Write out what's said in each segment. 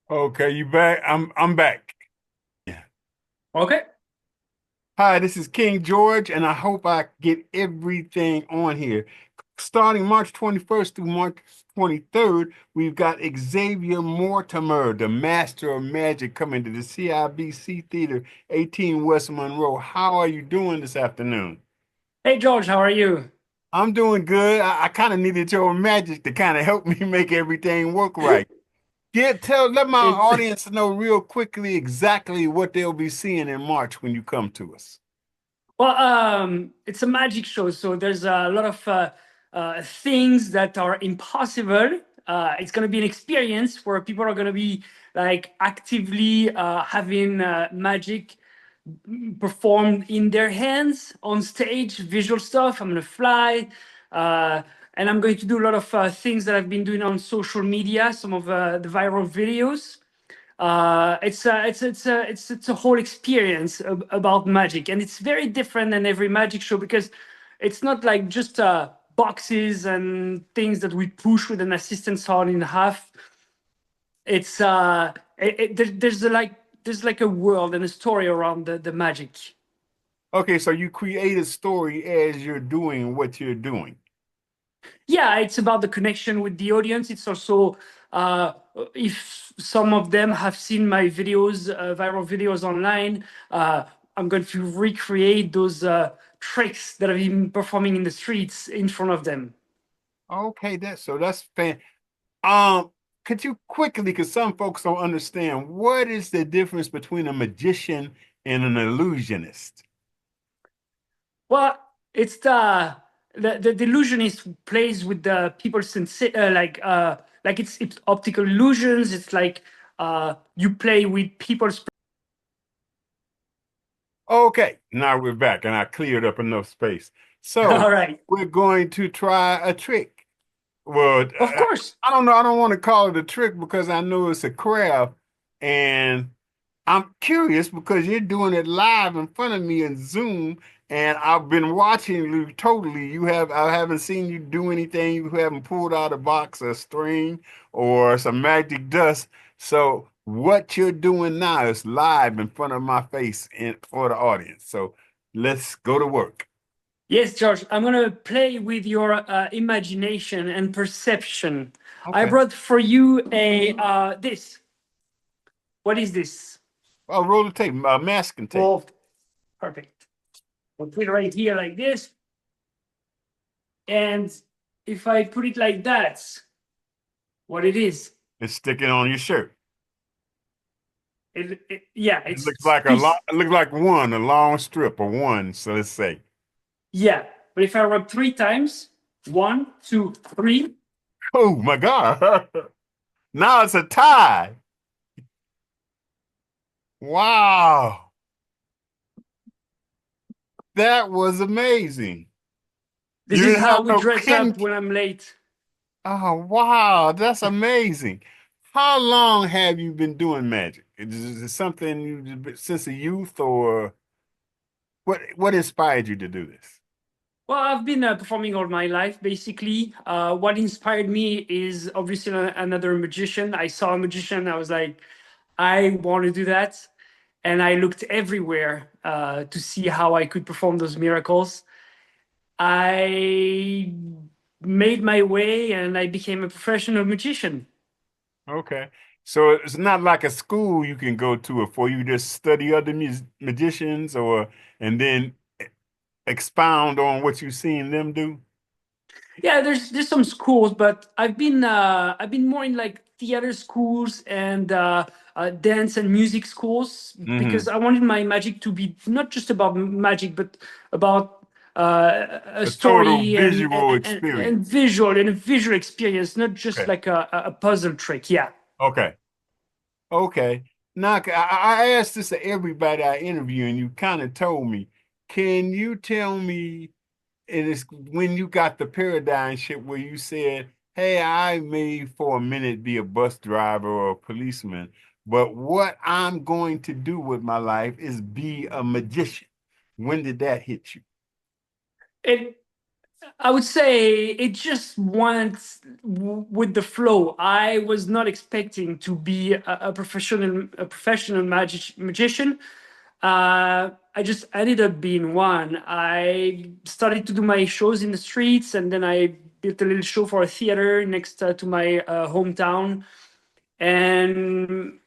Okay, you back? I'm back. Yeah. Okay. Hi, this is King George, and I hope I get everything on here. Starting March 21st through March 23rd, we've got Xavier Mortimer, the master of magic, coming to the CIBC Theater, 18 West Monroe. How are you doing this afternoon? Hey George, how are you? I'm doing good. I kind of needed your magic to kind of help me make everything work right. Let my It's audience know real quickly exactly what they'll be seeing in March when you come to us. it's a magic show, so there's a lot of things that are impossible. It's going to be an experience where people are going to be like actively having magic performed in their hands on stage, visual stuff. I'm going to fly, uh, and I'm going to do a lot of things that I've been doing on social media, some of the viral videos. It's a whole experience about magic, and it's very different than every magic show because it's not like just boxes and things that we push with an assistant sawn in half. It's there's like a world and a story around the magic. Okay, so you create a story as you're doing what you're doing. Yeah, it's about the connection with the audience. It's also uh, if some of them have seen my videos, viral videos online, uh, I'm going to recreate those tricks that I've been performing in the streets in front of them. Okay, that's fan. Um, could you quickly, because some folks don't understand, what is the difference between a magician and an illusionist? Well, it's the illusionist plays with the people's like it's optical illusions. It's like you play with people's. Okay, now we're back, and I cleared up enough space. So All right, we're going to try a trick. Well, of course. I don't know. I don't want to call it a trick because I know it's a craft, and I'm curious because you're doing it live in front of me in Zoom, and I've been watching you totally. I haven't seen you do anything. You haven't pulled out a box of string or some magic dust. So what you're doing now is live in front of my face and for the audience. So let's go to work. Yes, George, I'm going to play with your imagination and perception. I Okay. brought for you a this. What is this? Oh, roll the tape, masking tape. Well, perfect. I'll put it right here like this. And if I put it like that, what it is? It's sticking on your shirt. Yeah, It it's looks like a lot. piece. It looks like one, a long strip of one. So let's say. Yeah, but if I rub three times, one, two, three. Oh my God. Now it's a tie. Wow. That was amazing. This You is didn't how have we no dress up pin. when I'm late. Oh, wow. That's amazing. How long have you been doing magic? Is it something since a youth or what inspired you to do this? Well, I've been performing all my life, basically. What inspired me is obviously another magician. I saw a magician, I was like, I want to do that. And I looked everywhere to see how I could perform those miracles. I made my way and I became a professional magician. Okay. So it's not like a school you can go to it for you just study other magicians or and then expound on what you've seen them do. Yeah, there's some schools, but I've been more in like theater schools and dance and music schools Hmm. because I wanted my magic to be not just about magic, but about a A total story visual and experience. visual and a visual experience, not just Okay. like a puzzle trick. Yeah. Okay. Okay. Now, I asked this to everybody I interview, and you kind of told me. Can you tell me, and it's when you got the paradigm shift where you said, hey, I may for a minute be a bus driver or a policeman, but what I'm going to do with my life is be a magician. When did that hit you? I would say it just went with the flow. I was not expecting to be a professional magician. I just ended up being one. I started to do my shows in the streets, and then I built a little show for a theater next to my hometown, and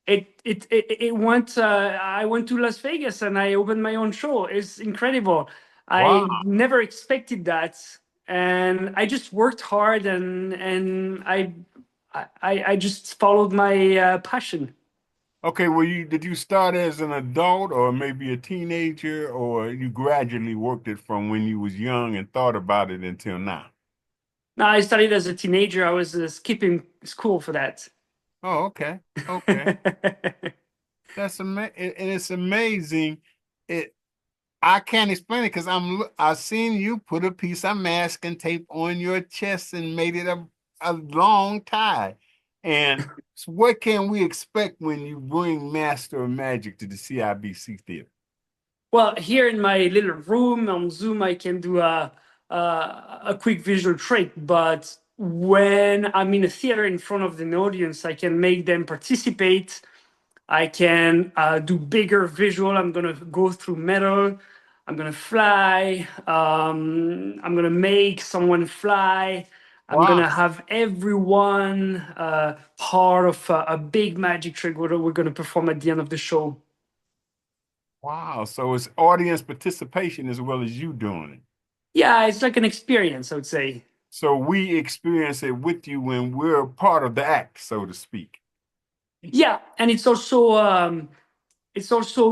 it went. I went to Las Vegas and I opened my own show. It's incredible. Wow. I never expected that, and I just worked hard, and I just followed my passion. Okay, well, did you start as an adult or maybe a teenager, or you gradually worked it from when you was young and thought about it until now? Now, I started as a teenager. I was skipping school for that. Oh, okay. Okay. That's and it's amazing. It I can't explain it because I seen you put a piece of masking tape on your chest and made it a long tie. And so what can we expect when you bring Master of Magic to the CIBC theater? Well, here in my little room on Zoom, I can do a quick visual trick. But when I'm in a theater in front of an audience, I can make them participate. I can do bigger visual. I'm gonna go through metal. I'm gonna fly. I'm gonna make someone fly. I'm Wow. gonna have everyone part of a big magic trick we're gonna perform at the end of the show. Wow. So it's audience participation as well as you doing it. Yeah, it's like an experience, I would say. So we experience it with you when we're part of the act, so to speak. Yeah, and it's also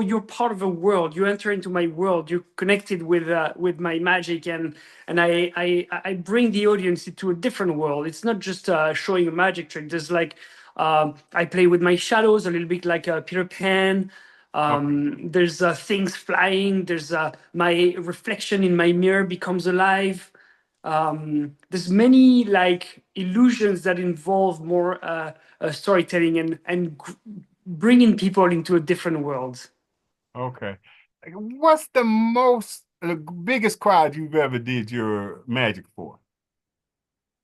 you're part of a world. You enter into my world. You're connected with my magic, and I bring the audience into a different world. It's not just showing a magic trick. There's like I play with my shadows a little bit like Peter Pan. Okay. There's things flying. There's my reflection in my mirror becomes alive. There's many like illusions that involve more storytelling and bringing people into a different world. Okay. Like, what's the biggest crowd you've ever did your magic for?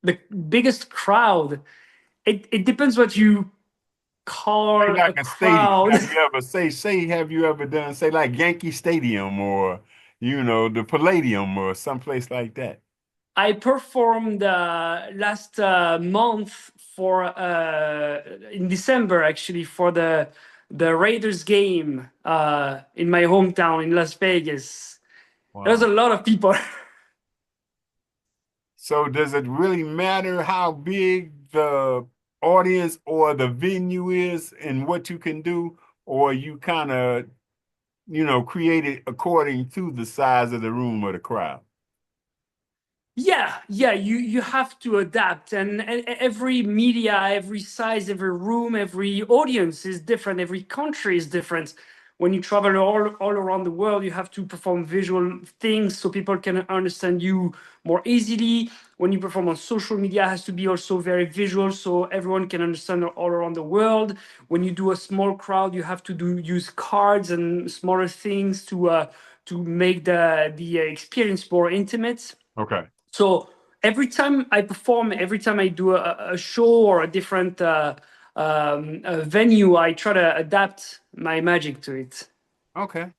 The biggest crowd, it depends what you Say call a like a stadium. crowd. Have you ever have you ever done say like Yankee Stadium or the Palladium or someplace like that? I performed last month for in December actually for the Raiders game in my hometown in Las Vegas. There was a Wow. lot of people. So does it really matter how big the audience or the venue is and what you can do, or you kind of, create it according to the size of the room or the crowd? Yeah, you have to adapt, and every media, every size, every room, every audience is different. Every country is different. When you travel all around the world, you have to perform visual things so people can understand you more easily. When you perform on social media, it has to be also very visual so everyone can understand all around the world. When you do a small crowd, you have to use cards and smaller things to make the experience more intimate. Okay. So every time I perform, every time I do a show or a different venue, I try to adapt my magic to it. Okay.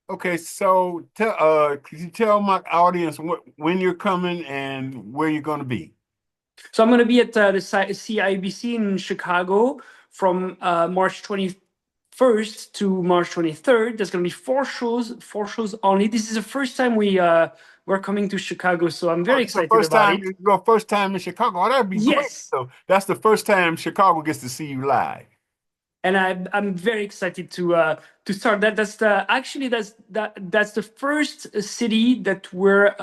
Okay, so could you tell my audience when you're coming and where you're going to be? So I'm going to be at the CIBC in Chicago from March 21st to March 23rd. There's going to be four shows only. This is the first time we're coming to Chicago, so I'm Oh, very this is the excited first about time it. your first time in Chicago. Oh, that'd be great. Yes. So that's the first time Chicago gets to see you live. And I'm very excited to start that. That's the actually that's the first city that we're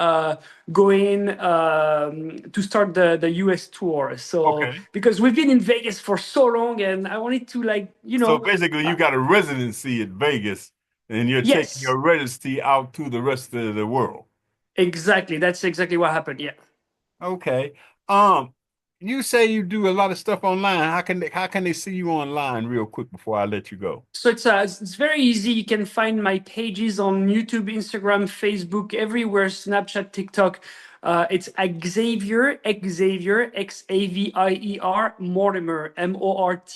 going to start the US tour. So Okay. because we've been in Vegas for so long, and I wanted to like So basically, you got a residency at Vegas, and you're taking yes, your residency out to the rest of the world. exactly. That's exactly what happened. Yeah. Okay. Um, you say you do a lot of stuff online. How can they see you online real quick before I let you go? So it's very easy. You can find my pages on YouTube, Instagram, Facebook, everywhere, Snapchat, TikTok. It's Xavier, Xavier Mortimer, Mortimer,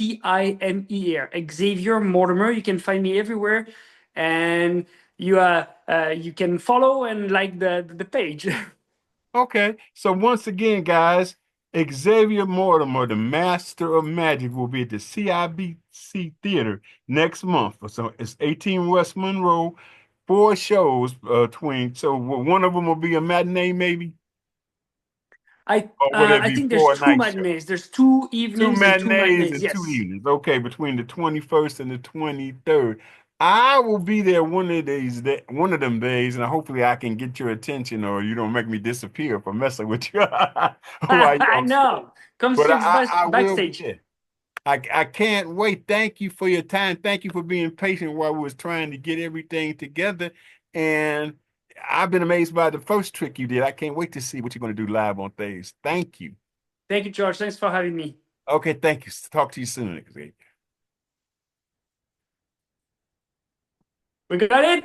Xavier Mortimer. You can find me everywhere, and you can follow and like the page. Okay, so once again, guys, Xavier Mortimer, the Master of Magic, will be at the CIBC Theater next month. So it's 18 West Monroe, four shows between. So one of them will be a matinee, maybe, or would it I be think there's four two night shows? matinees. There's two Two evenings and two matinees matinees. and two Yes. evenings. Okay, between the 21st and the 23rd. I will be there one of them days, and hopefully I can get your attention, or you don't make me disappear for messing with you while you're on stage. No, come But straight I will be backstage. there. I can't wait. Thank you for your time. Thank you for being patient while we was trying to get everything together. And I've been amazed by the first trick you did. I can't wait to see what you're going to do live on stage. Thank you. Thank you, George. Thanks for having me. Okay, thank you. Talk to you soon. We got it.